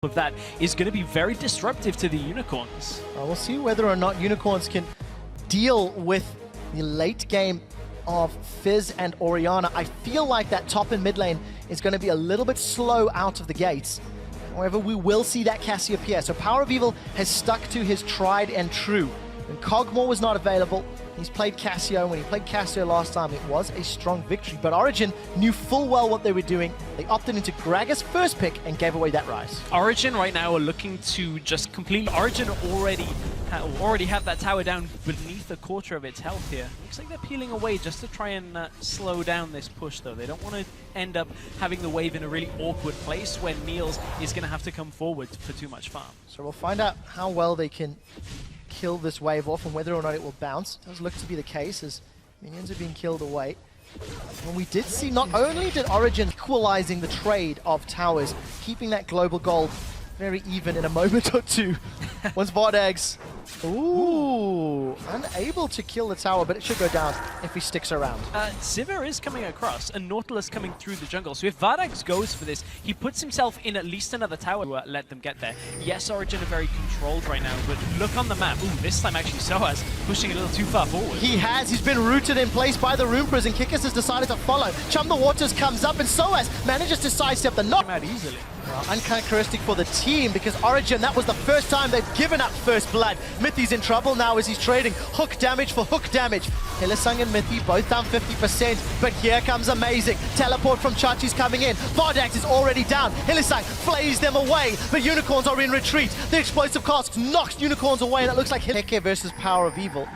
of that is going to be very disruptive to the Unicorns. We'll see whether or not Unicorns can deal with the late game of Fizz and Oriana. I feel like that top and mid lane is going to be a little bit slow out of the gates. However, we will see that Cassie appear. So Power of Evil has stuck to his tried and true. When Cogmore was not available, he's played Cassio. When he played Cassio last time, it was a strong victory. But Origen knew full well what they were doing. They opted into Gragas' first pick and gave away that rise. Origen right now are looking to just completely... Origen already have that tower down beneath a quarter of its health here. Looks like they're peeling away just to try and slow down this push, though. They don't want to end up having the wave in a really awkward place where niels is going to have to come forward for too much farm. So we'll find out how well they can kill this wave off and whether or not it will bounce. It does look to be the case as minions are being killed away. And we did see not only did Origen equalizing the trade of towers, keeping that global gold very even in a moment or two. Once vardags, unable to kill the tower, but it should go down if he sticks around. Sivir is coming across, and Nautilus coming through the jungle. So if vardags goes for this, he puts himself in at least another tower to let them get there. Yes, Origen are very controlled right now, but look on the map. Ooh, this time actually soaz pushing a little too far forward. He's been rooted in place by the Roompers, and kikis has decided to follow. Chum the Waters comes up, and soaz manages to sidestep the knock. Out easily. Well, uncharacteristic for the team because Origen, that was the first time they've given up first blood. Mithy's in trouble now as he's trading hook damage for hook damage. hylissang and mithy both down 50%, but here comes amazing. Teleport from Chachi's coming in. vardags is already down. hylissang flays them away, but Unicorns are in retreat. The explosive cask knocks Unicorns away, and it looks like xpeke versus Power of Evil.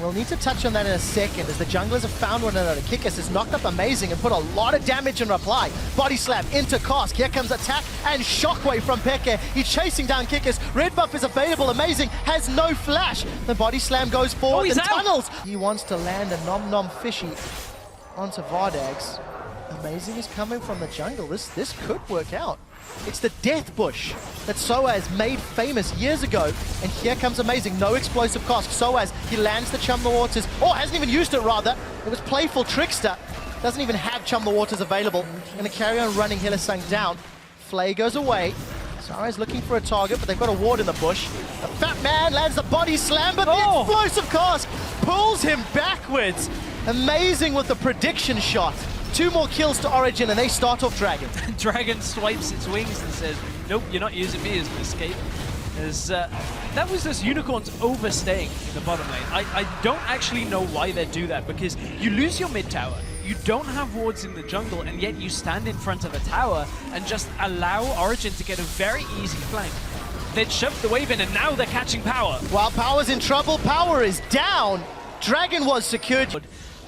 We'll need to touch on that in a second as the junglers have found one another. Kikis has knocked up amazing and put a lot of damage in reply. Body slam into cask. Here comes attack and shockwave from xpeke. He's chasing down Kikis. Red buff is available. Amazing has no flash. The body slam goes forward and tunnels. He wants to land a nom nom fishy onto vardags. Amazing is coming from the jungle. This could work out. It's the death bush that soaz made famous years ago, and here comes amazing. No explosive cask. soaz, he lands the Chum the Waters, or hasn't even used it rather. It was playful trickster. Doesn't even have Chum the Waters available. Gonna carry on running hylissang down. Flay goes away. Sarah's looking for a target, but they've got a ward in the bush. The fat man lands the body slam, but the explosive cask pulls him backwards. Amazing with the prediction shot. 2 more kills to Origen, and they start off Dragon. Dragon swipes its wings and says, nope, you're not using me as an escape. As, that was just Unicorns overstaying the bottom lane. I don't actually know why they do that, because you lose your mid tower, you don't have wards in the jungle, and yet you stand in front of a tower and just allow Origen to get a very easy flank. They'd shoved the wave in, and now they're catching Power. While Power's in trouble, Power is down. Dragon was secured.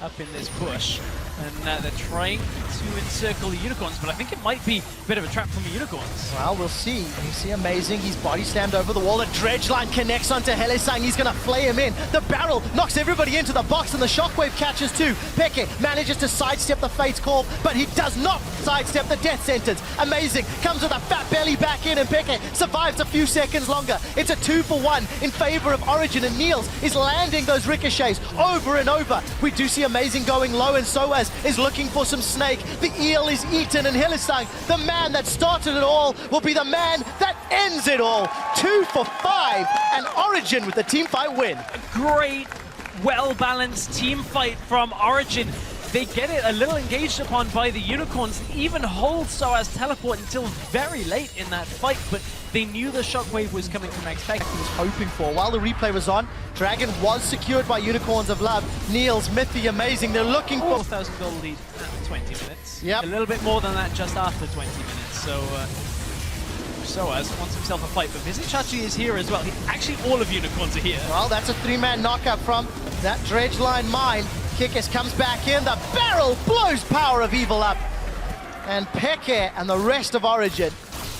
Up in this bush, and they're trying to encircle the Unicorns, but I think it might be a bit of a trap from the Unicorns. Well, we'll see. You see amazing. He's body slammed over the wall. A dredge line connects onto hylissang. He's going to flay him in. The barrel knocks everybody into the box, and the shockwave catches too. xpeke manages to sidestep the Fate's Call, but he does not sidestep the death sentence. Amazing comes with a fat belly back in, and xpeke survives a few seconds longer. It's a 2-for-1 in favor of Origen, and niels is landing those ricochets over and over. We do see amazing going low, and soaz is looking for some snake. The eel is eaten, and hylissang, the man that started it all, will be the man that ends it all. 2 for 5, and Origen with the team fight win. A great, well-balanced team fight from Origen. They get it a little engaged upon by the Unicorns, even hold soaz teleport until very late in that fight, but they knew the shockwave was coming from xpeke. He was hoping for. While the replay was on, Dragon was secured by Unicorns of Love. niels, mithy, amazing. They're looking for 4,000 gold lead at 20 minutes. Yep. A little bit more than that just after 20 minutes. So soaz wants himself a fight, but vizicsacsi is here as well. Actually, all of Unicorns are here. Well, that's a 3-man knockout from that dredge line mine. Kikis comes back in. The barrel blows Power of Evil up. And xpeke and the rest of Origen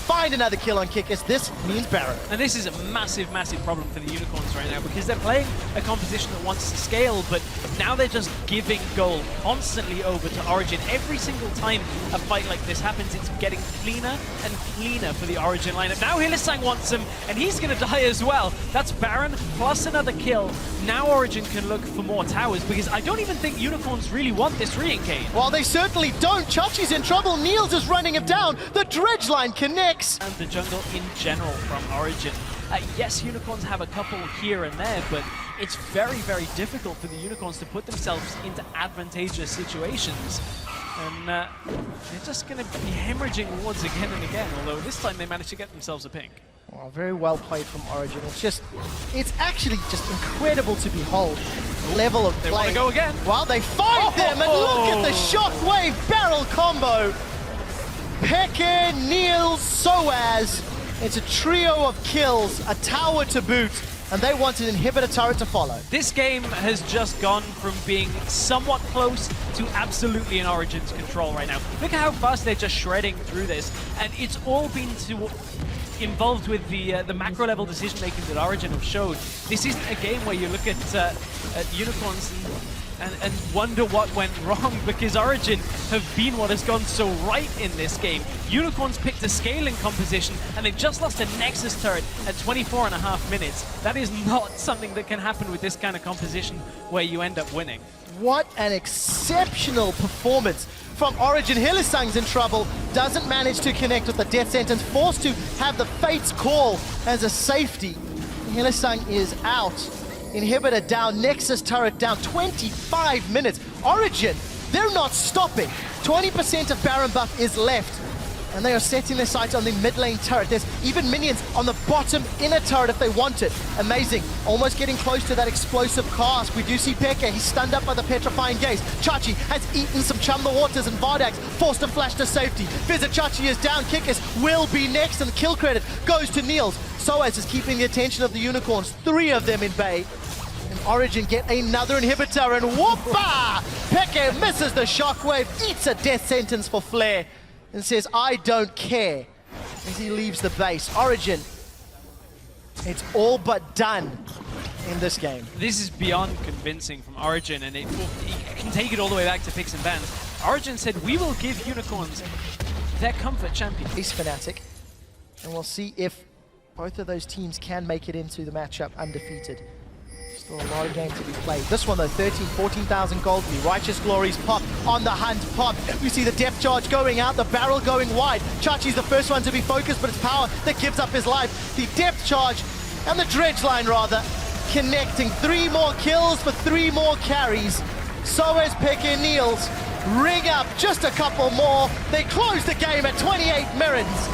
find another kill on Kikis. This means Baron. And this is a massive, massive problem for the Unicorns right now, because they're playing a composition that wants to scale, but now they're just giving gold constantly over to Origen. Every single time a fight like this happens, it's getting cleaner and cleaner for the Origen lineup. Now hylissang wants him, and he's going to die as well. That's Baron plus another kill. Now Origen can look for more towers, because I don't even think Unicorns really want this re-engage. Well, they certainly don't. Chachi's in trouble. niels is running him down. The dredge line connects. picks. And the jungle in general from Origen. Yes, Unicorns have a couple here and there, but it's very, very difficult for the Unicorns to put themselves into advantageous situations. And they're just going to be hemorrhaging wards again and again, although this time they managed to get themselves a pink. Well, very well played from Origen. It's actually just incredible to behold the level of play. They want to go again. Well, they find them, and look at the shockwave barrel combo. xpeke, niels, soaz. It's a trio of kills, a tower to boot, and they want an inhibitor turret to follow. This game has just gone from being somewhat close to absolutely in Origen's control right now. Look at how fast they're just shredding through this, and it's all been involved with the macro level decision making that Origen have showed. This isn't a game where you look at Unicorns and wonder what went wrong, because Origen have been what has gone so right in this game. Unicorns picked a scaling composition and they've just lost a Nexus turret at 24.5 minutes. That is not something that can happen with this kind of composition where you end up winning. What an exceptional performance from Origen. hylissang's in trouble, doesn't manage to connect with the death sentence, forced to have the Fate's Call as a safety. hylissang is out. Inhibitor down, Nexus turret down, 25 minutes. Origen, they're not stopping. 20% of Baron buff is left, and they are setting their sights on the mid lane turret. There's even minions on the bottom inner turret if they want it. Amazing, almost getting close to that explosive cast. We do see xpeke, he's stunned up by the petrifying gaze. xAchi has eaten some Chum the Waters, and vardags forced to flash to safety. vizicsacsi is down, kikis will be next, and the kill credit goes to niels. soaz is keeping the attention of the Unicorns, 3 of them in bay. And Origen get another inhibitor, and whoopa! xpeke misses the shockwave, eats a death sentence for Flare, and says, I don't care, as he leaves the base. Origen, it's all but done in this game. This is beyond convincing from Origen, and it can take it all the way back to picks and bans. Origen said, we will give Unicorns their comfort champion. He's Fnatic, and we'll see if both of those teams can make it into the matchup undefeated. Still a lot of game to be played. This one though, 14,000 gold. The Righteous Glories pop, on the hunt pop. We see the depth charge going out, the barrel going wide. xAchi's the first one to be focused, but it's power that gives up his life. The depth charge, and the dredge line rather, connecting. 3 more kills for 3 more carries. soaz, xpeke, niels ring up just a couple more. They close the game at 28 minutes.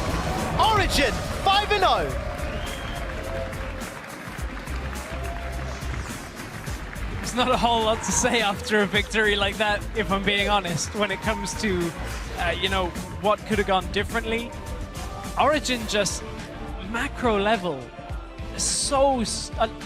Origen 5-0. There's not a whole lot to say after a victory like that, if I'm being honest, when it comes to, you know, what could have gone differently. Origen just macro level,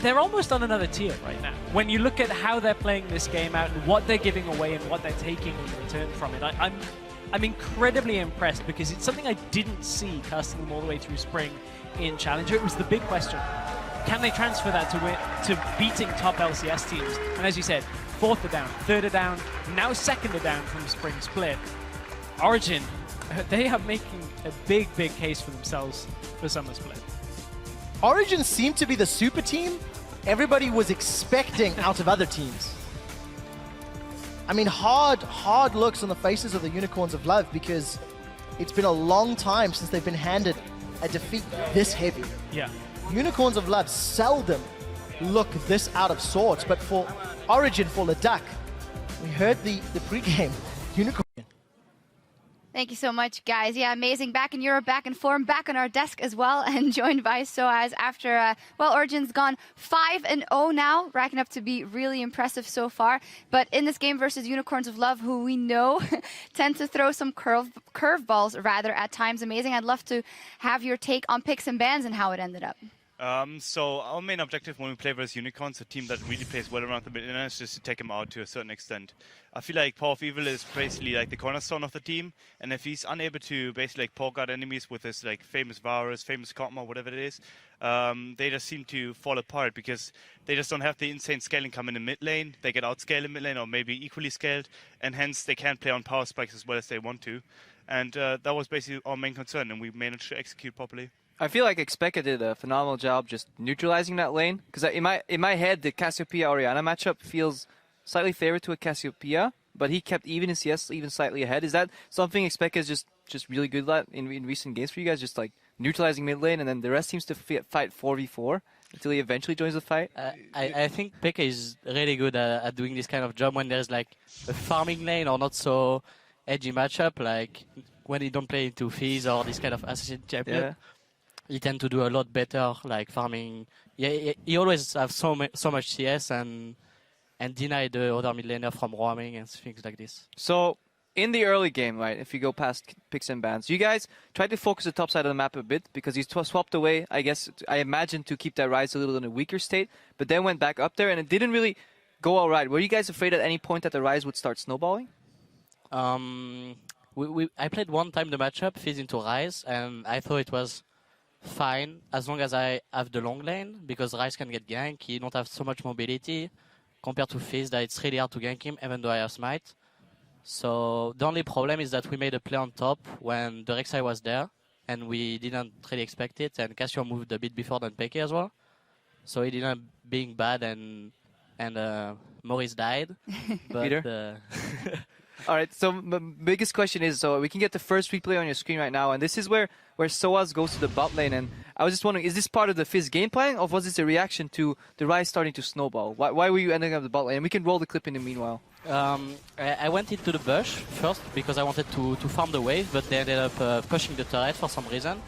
they're almost on another tier right now. When you look at how they're playing this game out and what they're giving away and what they're taking in return from it, I'm incredibly impressed, because it's something I didn't see casting them all the way through spring in Challenger. It was the big question. Can they transfer that to beating top LCS teams? And as you said, 4th are down, 3rd are down, now 2nd are down from spring split. Origen, they are making a big, big case for themselves for summer split. Origen seemed to be the super team everybody was expecting out of other teams. I mean, hard looks on the faces of the Unicorns of Love, because it's been a long time since they've been handed a defeat this heavy. Yeah. Unicorns of Love seldom look this out of sorts, but for Origen, for Leduc, we heard the pregame. Unicorn. Thank you so much, guys. Yeah, amazing. Back in Europe, back in form, back on our desk as well, and joined by soaz after, well, Origen's gone 5-0 now, racking up to be really impressive so far. But in this game versus Unicorns of Love, who we know tend to throw some curveballs rather at times. Amazing. I'd love to have your take on picks and bans and how it ended up. So our main objective when we play versus Unicorns, a team that really plays well around the mid lane, is just to take them out to a certain extent. I feel like powerofevil is basically like the cornerstone of the team, and if he's unable to basically like poke out enemies with his like famous Varus, famous Kotma, whatever it is, they just seem to fall apart, because they just don't have the insane scaling come in the mid lane. They get outscaled in mid lane, or maybe equally scaled, and hence they can't play on power spikes as well as they want to. And that was basically our main concern, and we managed to execute properly. I feel like xpeke did a phenomenal job just neutralizing that lane, because in my head the Cassiopeia-Orianna matchup feels slightly favored to a Cassiopeia, but he kept even in CS, even slightly ahead. Is that something xpeke is just really good at in recent games for you guys, just like neutralizing mid lane, and then the rest seems to fight 4v4 until he eventually joins the fight. I think xpeke is really good at doing this kind of job when there's like a farming lane or not so edgy matchup, like when he don't play into Fizz or this kind of assassin champion. Yeah. He tend to do a lot better, like farming. Yeah, he always have so much CS and deny the other mid laner from roaming and things like this. So in the early game, right, if you go past picks and bans, you guys tried to focus the top side of the map a bit because you swapped away, I guess, I imagine, to keep that Ryze a little in a weaker state, but then went back up there and it didn't really go all right. Were you guys afraid at any point that the Ryze would start snowballing? I played one time the matchup, Fizz into Ryze, and I thought it was fine as long as I have the long lane, because Ryze can get gank, he don't have so much mobility compared to Fizz that it's really hard to gank him even though I have smite. So the only problem is that we made a play on top when the Rek'Sai was there and we didn't really expect it, and Cassio moved a bit before than xpeke as well. So he didn't being bad and Maurice died. But, Peter? All right, so the biggest question is, so we can get the first replay on your screen right now, and this is where soaz goes to the bot lane, and I was just wondering, is this part of the Fizz game plan, or was this a reaction to the Ryze starting to snowball? Why were you ending up the bot lane? And we can roll the clip in the meanwhile. I went into the bush first because I wanted to farm the wave, but they ended up pushing the turret for some reason.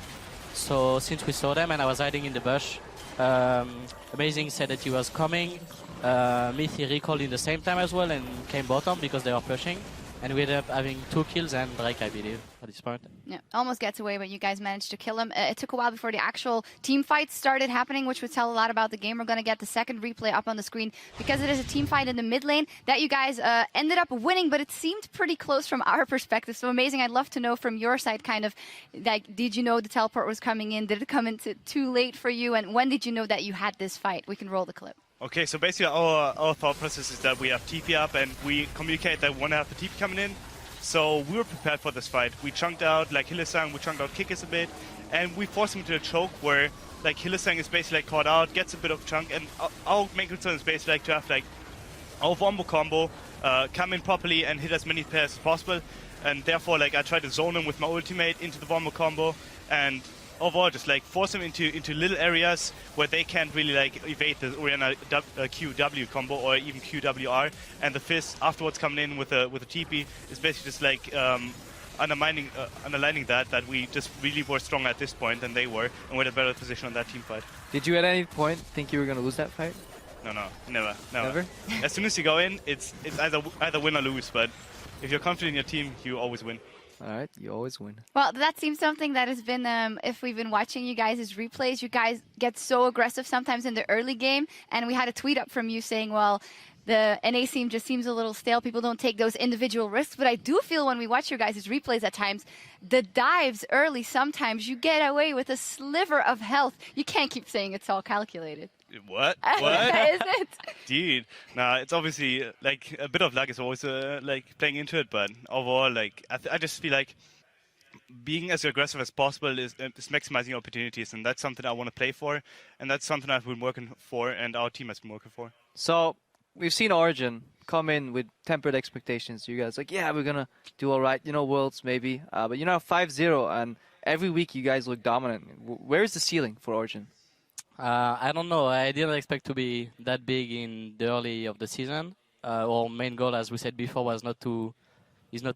So since we saw them and I was hiding in the bush, Amazing said that he was coming. Mithy recalled in the same time as well and came bottom because they were pushing. And we ended up having 2 kills and Drake, I believe, at this point. Yeah, almost gets away, but you guys managed to kill him. It took a while before the actual team fight started happening, which would tell a lot about the game. We're going to get the second replay up on the screen because it is a team fight in the mid lane that you guys ended up winning, but it seemed pretty close from our perspective. So Amazing, I'd love to know from your side, kind of, like, did you know the teleport was coming in? Did it come in too late for you? And when did you know that you had this fight? We can roll the clip. Okay, so basically our thought process is that we have TP up and we communicate that we want to have the TP coming in. So we were prepared for this fight. We chunked out like hylissang, we chunked out kikis a bit, and we forced him to a choke where like hylissang is basically like caught out, gets a bit of chunk, and our main concern is basically like to have like our wombo combo come in properly and hit as many pairs as possible. And therefore like I tried to zone him with my ultimate into the wombo combo and overall just like force them into little areas where they can't really like evade the Oriana QW combo or even QWR, and the Fizz afterwards coming in with a TP is basically just like underlining that we just really were stronger at this point than they were, and we're in a better position on that team fight. Did you at any point think you were going to lose that fight? No, never. Never? As soon as you go in, it's either win or lose, but if you're confident in your team, you always win. All right, you always win. Well, that seems something that has been, if we've been watching you guys' replays, you guys get so aggressive sometimes in the early game. And we had a tweet up from you saying, well, the NA scene just seems a little stale. People don't take those individual risks. But I do feel when we watch your guys' replays at times, the dives early, sometimes you get away with a sliver of health. You can't keep saying it's all calculated. What? Is it? Dude, nah, it's obviously like a bit of luck is always like playing into it, but overall, like I just feel like being as aggressive as possible is maximizing opportunities, and that's something I want to play for, and that's something I've been working for, and our team has been working for. So we've seen Origen come in with tempered expectations. You guys like, yeah, we're gonna do all right, you know, Worlds maybe, but you know, 5-0, and every week you guys look dominant. Where is the ceiling for Origen? I don't know. I didn't expect to be that big in the early of the season. Our main goal, as we said before, was not to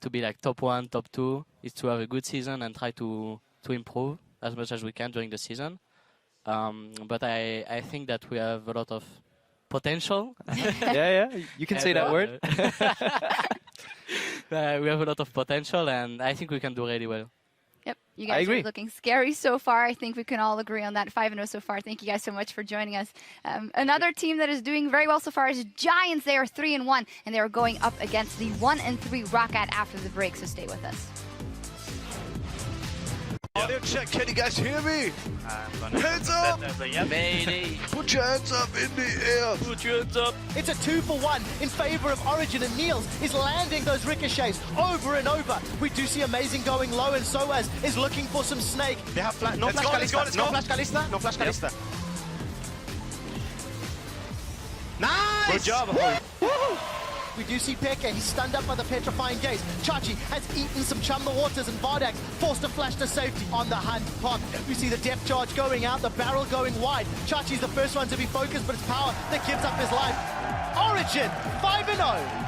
be like top 1, top 2. Is to have a good season and try to improve as much as we can during the season. But I think that we have a lot of potential. yeah, you can say that word. We have a lot of potential, and I think we can do really well. Yep, you guys are looking scary so far. I think we can all agree on that. 5-0 so far. Thank you guys so much for joining us. Another team that is doing very well so far is Giants. They are 3-1, and they are going up against the 1-3 Roccat after the break, so stay with us. Audio check, can you guys hear me? Hands up! Mayday. Put your hands up in the air! Put your hands up. It's a 2-for-1 in favor of Origen, and niels is landing those ricochets over and over. We do see Amazing going low, and soaz is looking for some snake. They have no flash Kalista, no flash Kalista, no flash Kalista. Nice! Good job. We do see Peke, he's stunned up by the petrifying gaze. Chachi has eaten some chum the waters, and vardags forced to flash to safety on the hunt. Pop, we see the depth charge going out, the barrel going wide. Chachi's the first one to be focused, but it's power that gives up his life. Origen, 5-0.